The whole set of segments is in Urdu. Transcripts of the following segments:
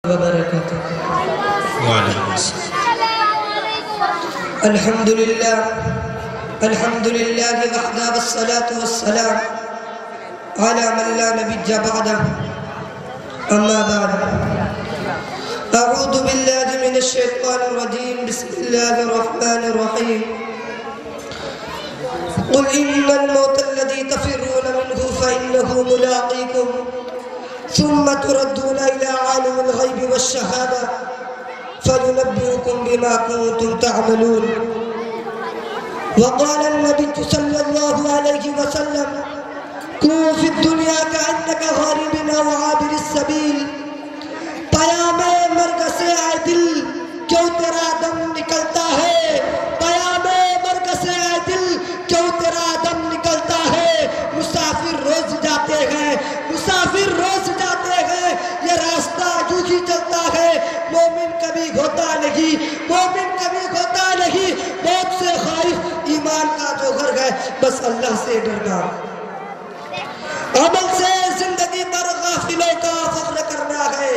وبرکاتہ. الحمدللہ وحدہ والصلاة والسلام على من لا نبی بعدہ. اما بعد اعوذ باللہ من الشیطان الرجیم. بسم اللہ الرحمن الرحیم. قل ان الموت الذي تفرون منه فإنه ملاقيكم ثم تردون إلى عالم الغيب والشهادة فينبئكم بما كنتم تعملون. وقال النبي صلى الله عليه وسلم كن في الدنيا كأنك غارب أو عابر السبيل. پیام مرگ سے آئے دل کیوں تیرا دم نکلتا ہے؟ پیام مرگ سے آئے دل کیوں تیرا دم نکلتا ہے؟ مسافر روز جاتے ہیں، مسافر روز جاتے ہیں، یہ راستہ یوں ہی چلتا ہے. مومن کبھی ہوتا نہیں، مومن کبھی ہوتا نہیں. موت سے خائف ایمان کا جو گھر ہے، بس اللہ سے ڈرنا. عمل سے زندگی پر غافلوں کا فخر کرنا ہے،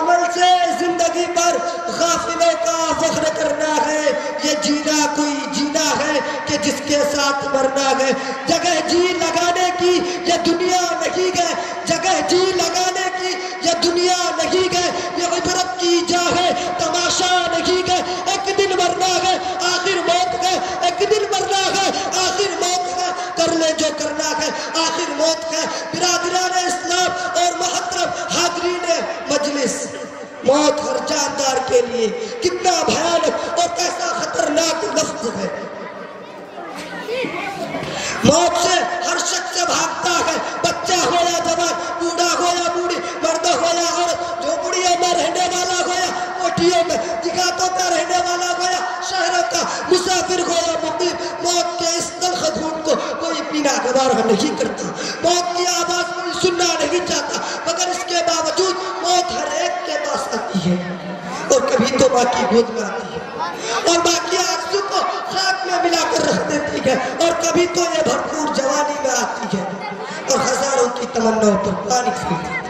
عمل سے زندگی پر غافلوں کا فخر کرنا ہے. یہ جینا کوئی جینا ہے کہ جس کے ساتھ مرنا ہے. جگہ جی لگانے کی یہ دنیا نہیں ہے، جگہ جی لگانے کی یہ دنیا نہیں ہے. یہ عبرت کی جا ہے، تماشا نہیں ہے. ایک دن مرنا ہے، آخر موت ہے. ایک دن مرنا ہے، آخر موت ہے. کر لے جو کرنا ہے، آخر موت ہے. برادران اسلام اور محترم حاضرین مجلس، موت ہر جاندار کے لیے کتنا بھیانک اور کیسا خطرناک لفظ ہے. موت سے ہر شخص بھاگتا ہے، بچہ ہو یا جوان، بوڑھا ہو یا بوڑھی، مرد ہو یا عورت، جھوپڑیوں میں رہنے والا ہو یا کوٹھیوں میں، دیہاتوں کا رہنے والا ہو یا شہروں کا مسافر ہو یا مقیم. موت کے اس تلخ گھونٹ کو کوئی پینا گوارا نہیں کرتا، موت کی آواز کوئی سننا نہیں چاہتا، مگر اس کے باوجود موت ہر ایک کے پاس آتی ہے. اور کبھی تو ماں کی گود میں آتی ہے اور ماں کی آرزو کو خاک میں ملا کر رکھ دیتی ہے. اور کبھی تو یہ بھرپور جوانی میں آتی ہے اور ہزاروں کی تمناؤں پر پانی پھیرتی ہے.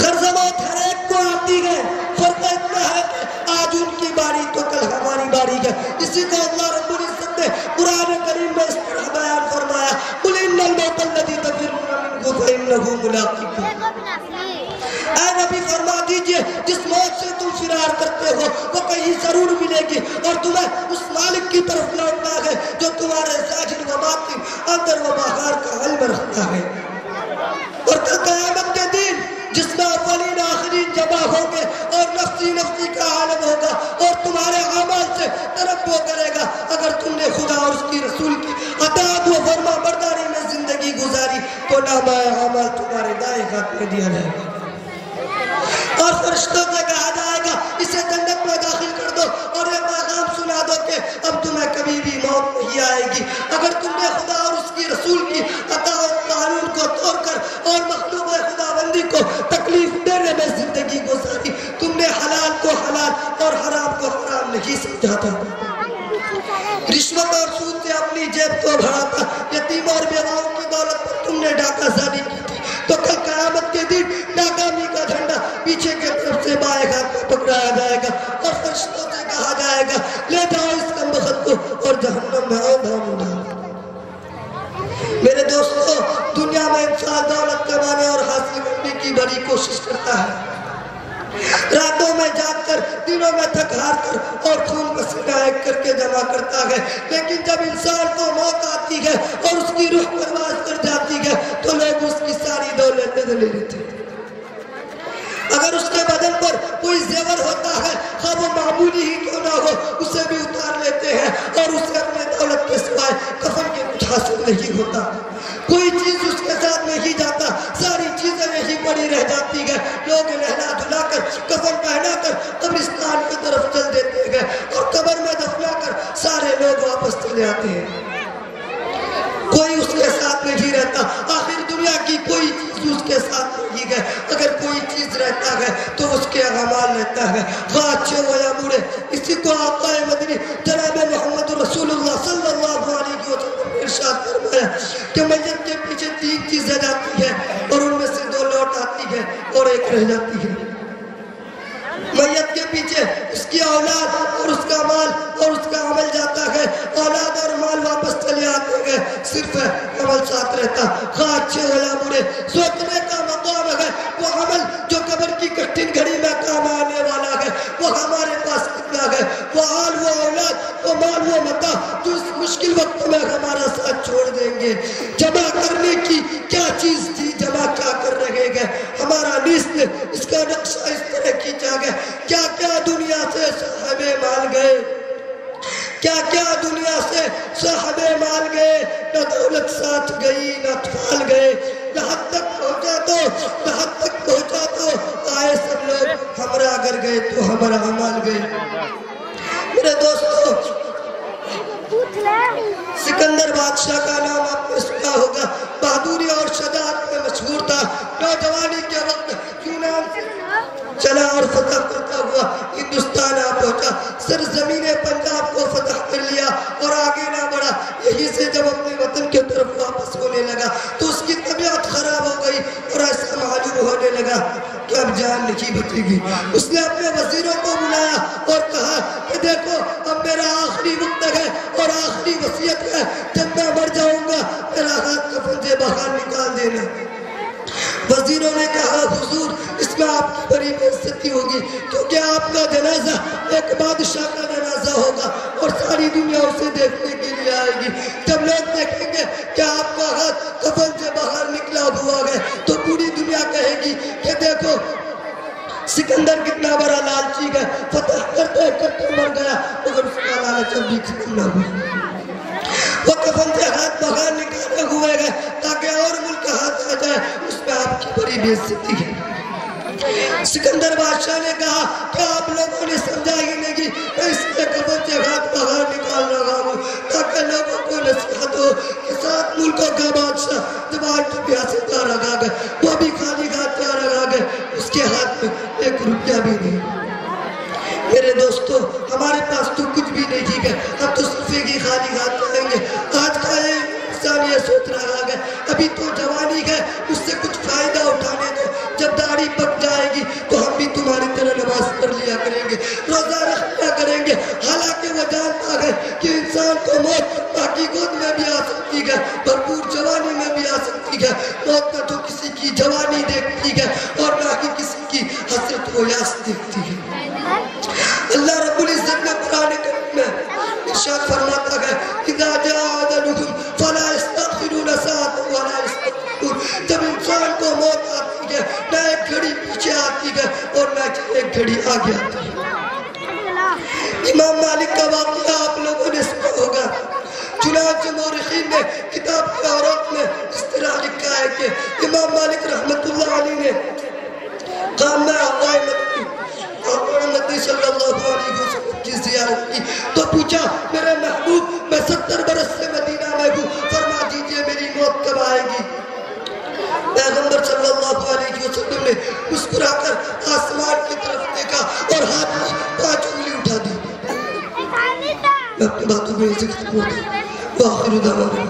غرض موت ہر ایک کو آتی ہے، فرق اتنا ہے کہ آج ان کی باری تو کل ہماری باری ہے. اسی کو اللہ رب العزت نے قرآن کریم میں اس طرح بیان فرمایا، قل ان الموت الذی تفرون منہ فإنہ ملاقیکم. اے نبی فرما دیجئے جس موت سے تم فرار کرتے ہو وہ کہیں ضرور ملے گی اور تمہیں اس مالک کی طرف لوٹنا ہے جو تمہارے ظاہر و باطن، اندر و باہر کا علم رکھتا ہے. اور کل قیامت کے دن جس میں اولین آخرین جمع ہوں گے اور نفسی نفسی کا عالم ہوگا اور تمہارے اعمال سے تنبؤ کرے گا. اگر تم نے خدا اور اس کی رسول کی اطاعت و فرما برداری میں زندگی گزاری تو نامہ اعمال تمہارے دائیں ہاتھ میں دیا جائے گا اور فرشتوں سے کہا جائے گا اسے جنت میں داخل کر دو اور یہ پیغام سنا دو کہ اب تمہیں کبھی بھی موت نہیں آئے گی. اگر تم نے خدا اور اس کی رسول کی اطاعت قانون کو توڑ کر اور مخلوق خدا بندی کو تکلیف دینے میں زندگی گزاری، تم نے حلال کو حلال اور حرام کو حرام نہیں سمجھا تھا، رشوت اور سود سے اپنی جیب کو بھرا تھا، یتیم اور بیواؤں کی دولت پر تم نے ڈاکہ زنی کی تھی. تو کل قیامت کے دن ناکامی کا جھنڈا پیچھے کے طرف سے بائیں ہاتھ میں پکڑایا جائے گا اور فرشتوں سے کہا جائے گا لے جاؤ اس کمبخت کو اور جہنم میں آدھا مڈا. میرے دوستو، دنیا میں انسان دولت کمانے اور حاصل کرنے کی بڑی کوشش کرتا ہے، راتوں میں جاگ کر، دنوں میں تھک ہار کر اور خون پسینہ ایک کر کے جمع کرتا ہے. لیکن جب انسان کو موت آتی ہے اور اس کی روح پرواز کر جاتی ہے تو لوگ اس کی ساری دولت لے لیتے ہیں. اگر اس کے بدن پر کوئی زیور ہوتا ہے، خواہ وہ معمولی ہی کیوں نہ ہو، اسے بھی اتار لیتے ہیں اور اسے اپنے دولت کے سوائے کفن کے کچھ حاصل نہیں ہوتا. کوئی چیز اس کے ساتھ نہیں جاتا، ساری چیزیں یہی پڑی رہ جاتی ہے. لوگ نہلا دھلا کر، کفن پہنا کر قبرستان کی طرف چل دیتے ہیں اور قبر میں دفنا کر سارے لوگ واپس چلے آتے ہیں. کوئی اس کے ساتھ نہیں رہتا. آخر دنیا کی کوئی چیز اس کے ساتھ نہیں ہے. اگر کوئی چیز رہتا ہے تو اس کے اعمال رہتا ہے، خواہ اچھے ہو یا برے. اسی کو آقا مدنی جناب محمد رسول اللہ صلی اللہ علیہ وسلم ارشاد فرمایا کہ میت کے پیچھے 3 چیزیں جاتی ہیں اور ان میں سے 2 لوٹ آتی ہیں اور ایک رہ جاتی ہے. میت کے پیچھے اس کی اولاد اور اس کا مال اور اس کا عمل جاتا ہے. اولاد اور مال واپس چلے آتے ہیں, صرف عمل ساتھ رہتا. خواہ اچھے ہو برے, سوچنے کا مقام ہے وہ عمل جو قبر کی کٹھن گھڑی میں کام آنے والا ہے وہ ہمارے پاس کتنا ہے. وہ آل, وہ اولاد, وہ مال, وہ متاع جو اس مشکل وقت میں ہمارا ساتھ چھوڑ دیں گے. جمع کرنے کی کیا چیز تھی, جمع کیا کر رہے گے. ہمارا لسٹ اس کا نقشہ اس طرح کھینچا گیا. کیا کیا دنیا سے صاحب مال گئے, کیا کیا دنیا سے صاحب مال گئے. نہ دولت ساتھ گئی نہ اطفال گئے. یہاں تک پہنچا تو آئے سب لوگ, ہمارا اگر گئے تو ہمارا مال گئے. میرے دوستو, سکندر بادشاہ کا نام آپ نے سنا ہوگا. بہادری اور شجاعت میں مشہور تھا. نوجوانی کے وقت یونان چلا اور فتح کرتا ہوا ہندوستان آ پہنچا. سرزمین پنجاب کو فتح کر لیا اور آگے نہ بڑھا. یہی سے جب اپنے وطن کی طرف واپس ہونے لگا تو اس کی طبیعت خراب ہو گئی اور ایسا معلوم ہونے لگا کہ اب جان نہیں بچے گی. اس نے اپنے وزیروں کو بلایا اور کہا کہ دیکھو اب میرا آخری وقت ہے اور آخری وصیت ہے, جب میں مر جاؤں گا میرا ہاتھ کفن سے باہر نکال دینا. وزیروں نے کہا حضور اس میں آپ کی بڑی بے عزتی ہوگی کیونکہ آپ کا جنازہ ایک بادشاہ کا جنازہ ہوگا اور ساری دنیا اسے دیکھنے کے لیے آئے گی. جب لوگ دیکھیں گے کہ آپ کا ہاتھ کفن سے باہر نکلا ہوا ہے تو پوری دنیا کہے گی کہ دیکھو سکندر کتنا بڑا لالچی ہے, فتح کرتے کرتے مر گیا مگر اس کا لالچ ابھی ختم نہ ہوا. وہ کفن سے ہاتھ باہر نکالے ہوئے گئے تاکہ اور ملک ہاتھ آ جائے. اس میں آپ کی بڑی بے عزتی ہے. سکندر بادشاہ نے کہا کہ آپ لوگوں نے سمجھا ہی نہیں, میں اس کے کفن سے ہاتھ باہر نکال رہا ہوں تاکہ لوگوں کو نصیحت ہو کہ 7 ملکوں کا بادشاہ زبان کی پیاسے جا رہا ہے, وہ بھی خالی ہاتھ جا رہا ہے, اس کے ہاتھ میں 1 روپیہ بھی نہیں. میرے دوستو ہمارے پاس تو کچھ بھی نہیں, ٹھیک ہے ہم تو صرف ایک خالی ہاتھ جائیں گے. آج کا یہ انسان یہ سوچ رہا ہے ابھی تو جوانی ہے اس سے کچھ فائدہ اٹھانے دو, جب داڑھی پک جائے گی تو ہم بھی تمہاری طرح نماز پڑھ لیا کریں گے, روزہ رکھ لیا کریں گے. حالانکہ وہ جانتا ہے کہ انسان کو موت باقی گود میں بھی آ سکتی ہے, بھرپور جوانی میں بھی آ سکتی ہے. موت نہ تو کسی کی جوانی دیکھتی ہے اور نہ ہی کسی کی حسرت و یاس دیکھتی ہے. اللہ رب العزت نے قرآن کریم میں ارشاد فرماتا ہے اذا جاء اجلهم فلا يستأخرون ساعة ولا يستقدمون. جب انسان کو موت آتی ہے نہ ایک گھڑی پیچھے آتی ہے اور نہ ایک گھڑی آگے آتی ہے. امام مالک کا واقعہ آپ لوگوں نے سنا ہوگا. چنانچہ مورخین نے کتاب کے عورت میں اس طرح لکھا ہے کہ امام مالک رحمت اللہ علیہ نے قام میں آقائے نبی صلی اللہ علیہ وسلم کی زیارت کی تو پوچھا میرے محبوب میں 70 برس سے مدینہ میں ہوں, فرما دیجئے میری موت کب آئے گی. پیغمبر صلی اللہ علیہ وسلم نے مسکرا کر آسمان کی طرف دیکھا اور ہاتھ میں 5 انگلی اٹھا دی. میں اپنی باتوں میں ذکر کرتا ہوں. وآخر دعوانا